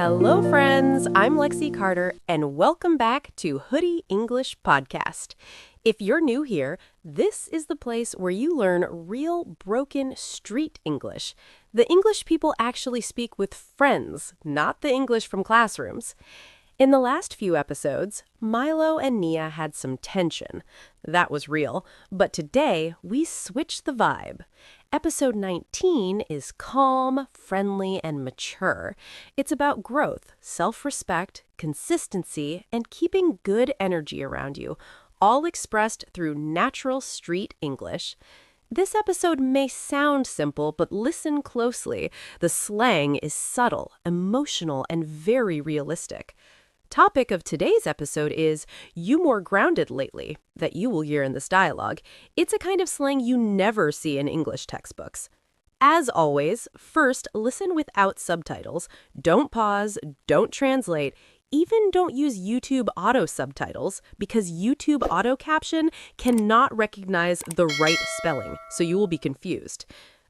Hello, friends. I'm Lexi Carter, and welcome back to Hoody English Podcast. If you're new here, this is the place where you learn real broken street English. The English people actually speak with friends, not the English from classrooms. In the last few episodes, Milo and Nia had some tension. That was real. But today, we switched the vibe. Episode 19 is calm, friendly, and mature. It's about growth, self-respect, consistency, and keeping good energy around you, all expressed through natural street English. This episode may sound simple, but listen closely. The slang is subtle, emotional, and very realistic. Topic of today's episode is "you more grounded lately" that you will hear in this dialogue. It's a kind of slang you never see in English textbooks. As always, first, listen without subtitles. Don't pause, don't translate, even don't use YouTube auto subtitles because YouTube auto caption cannot recognize the right spelling, so you will be confused.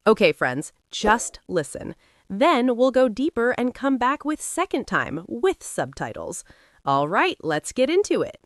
Okay, friends, just listen. Then we'll go deeper and come back with second time with subtitles. All right, let's get into it.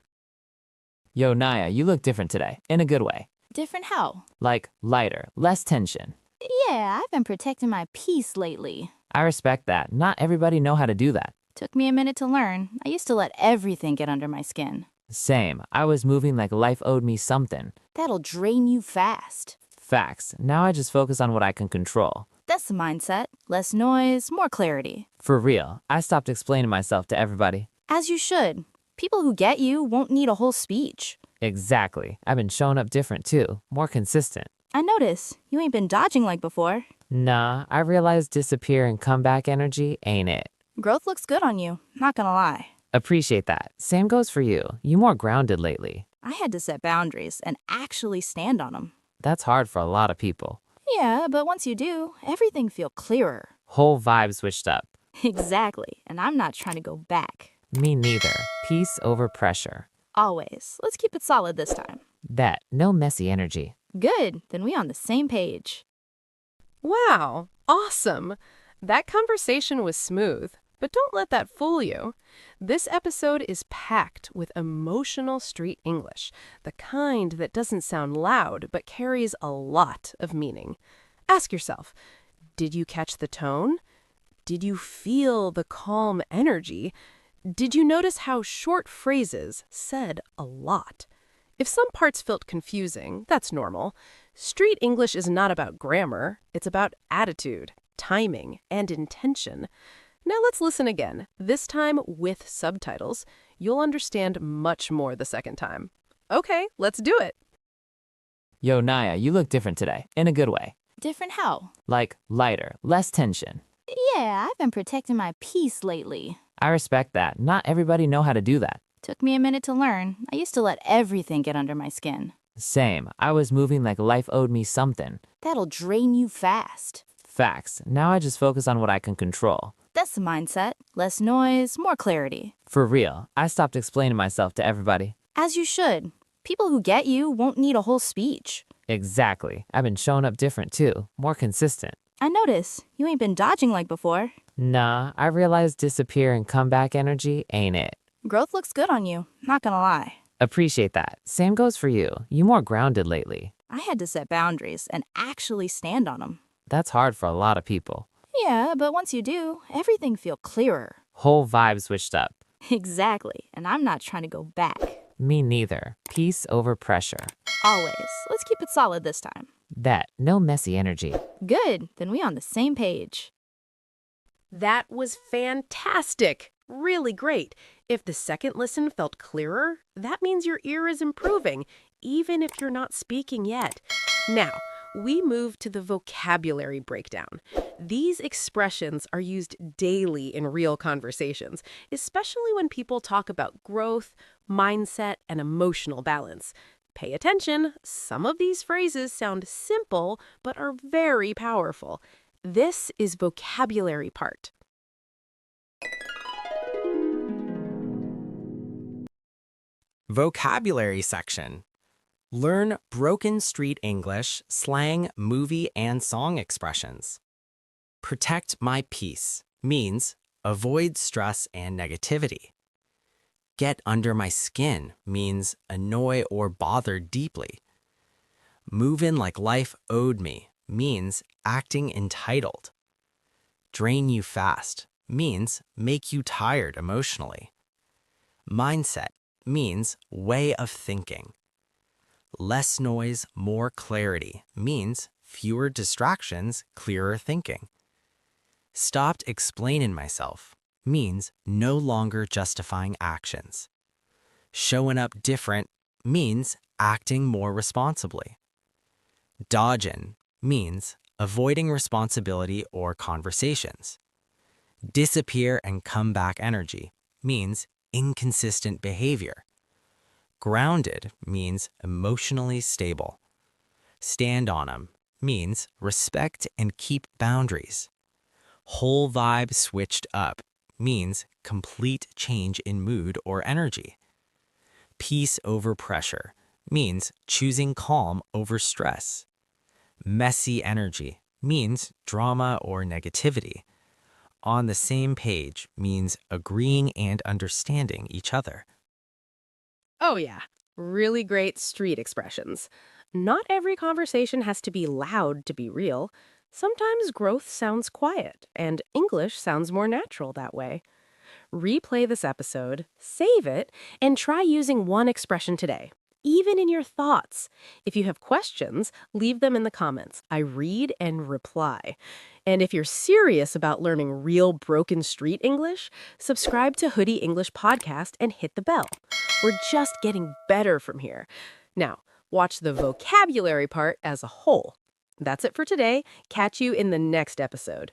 Yo, Nia, you look different today, in a good way. Different how? Like, lighter, less tension. Yeah, I've been protecting my peace lately. I respect that. Not everybody know how to do that. Took me a minute to learn. I used to let everything get under my skin. Same. I was moving like life owed me something. That'll drain you fast. Facts. Now I just focus on what I can control. That's the mindset. Less noise, more clarity. For real, I stopped explaining myself to everybody. As you should. People who get you won't need a whole speech. Exactly. I've been showing up different too, more consistent. I notice. You ain't been dodging like before. Nah, I realized disappear and comeback energy ain't it. Growth looks good on you, not gonna lie. Appreciate that. Same goes for you. You more grounded lately. I had to set boundaries and actually stand on them. That's hard for a lot of people. Yeah, but once you do, everything feels clearer. Whole vibe switched up. Exactly, and I'm not trying to go back. Me neither. Peace over pressure. Always. Let's keep it solid this time. That, no messy energy. Good, then we on the same page. Wow, awesome. That conversation was smooth, but don't let that fool you. This episode is packed with emotional street English, the kind that doesn't sound loud but carries a lot of meaning. Ask yourself, did you catch the tone? Did you feel the calm energy? Did you notice how short phrases said a lot? If some parts felt confusing, that's normal. Street English is not about grammar. It's about attitude, timing, and intention. Now let's listen again, this time with subtitles. You'll understand much more the second time. Okay, let's do it. Yo, Nia, you look different today, in a good way. Different how? Like, lighter, less tension. Yeah, I've been protecting my peace lately. I respect that. Not everybody know how to do that. Took me a minute to learn. I used to let everything get under my skin. Same. I was moving like life owed me something. That'll drain you fast. Facts. Now I just focus on what I can control. That's the mindset. Less noise, more clarity. For real, I stopped explaining myself to everybody. As you should. People who get you won't need a whole speech. Exactly. I've been showing up different too, more consistent. I notice. You ain't been dodging like before. Nah, I realized disappear and comeback energy ain't it. Growth looks good on you, not gonna lie. Appreciate that. Same goes for you. You more grounded lately. I had to set boundaries and actually stand on them. That's hard for a lot of people. Yeah, but once you do, everything feels clearer. Whole vibe switched up. Exactly, and I'm not trying to go back. Me neither. Peace over pressure. Always. Let's keep it solid this time. That, no messy energy. Good, then we on the same page. That was fantastic. Really great. If the second listen felt clearer, that means your ear is improving, even if you're not speaking yet. Now, we move to the vocabulary breakdown. These expressions are used daily in real conversations, especially when people talk about growth, mindset, and emotional balance. Pay attention, some of these phrases sound simple, but are very powerful. This is vocabulary part. Vocabulary section. Learn broken street English, slang, movie, and song expressions. Protect my peace means avoid stress and negativity. Get under my skin means annoy or bother deeply. Move in like life owed me means acting entitled. Drain you fast means make you tired emotionally. Mindset means way of thinking. Less noise, more clarity means fewer distractions, clearer thinking. Stopped explaining myself means no longer justifying actions. Showing up different means acting more responsibly. Dodging means avoiding responsibility or conversations. Disappear and come back energy means inconsistent behavior. Grounded means emotionally stable. Stand on 'em means respect and keep boundaries. Whole vibe switched up means complete change in mood or energy. Peace over pressure means choosing calm over stress. Messy energy means drama or negativity. On the same page means agreeing and understanding each other. Oh, yeah. Really great street expressions. Not every conversation has to be loud to be real. Sometimes growth sounds quiet, and English sounds more natural that way. Replay this episode, save it, and try using one expression today, even in your thoughts. If you have questions, leave them in the comments. I read and reply. And if you're serious about learning real broken street English, subscribe to Hoody English Podcast and hit the bell. We're just getting better from here. Now, watch the vocabulary part as a whole. That's it for today. Catch you in the next episode.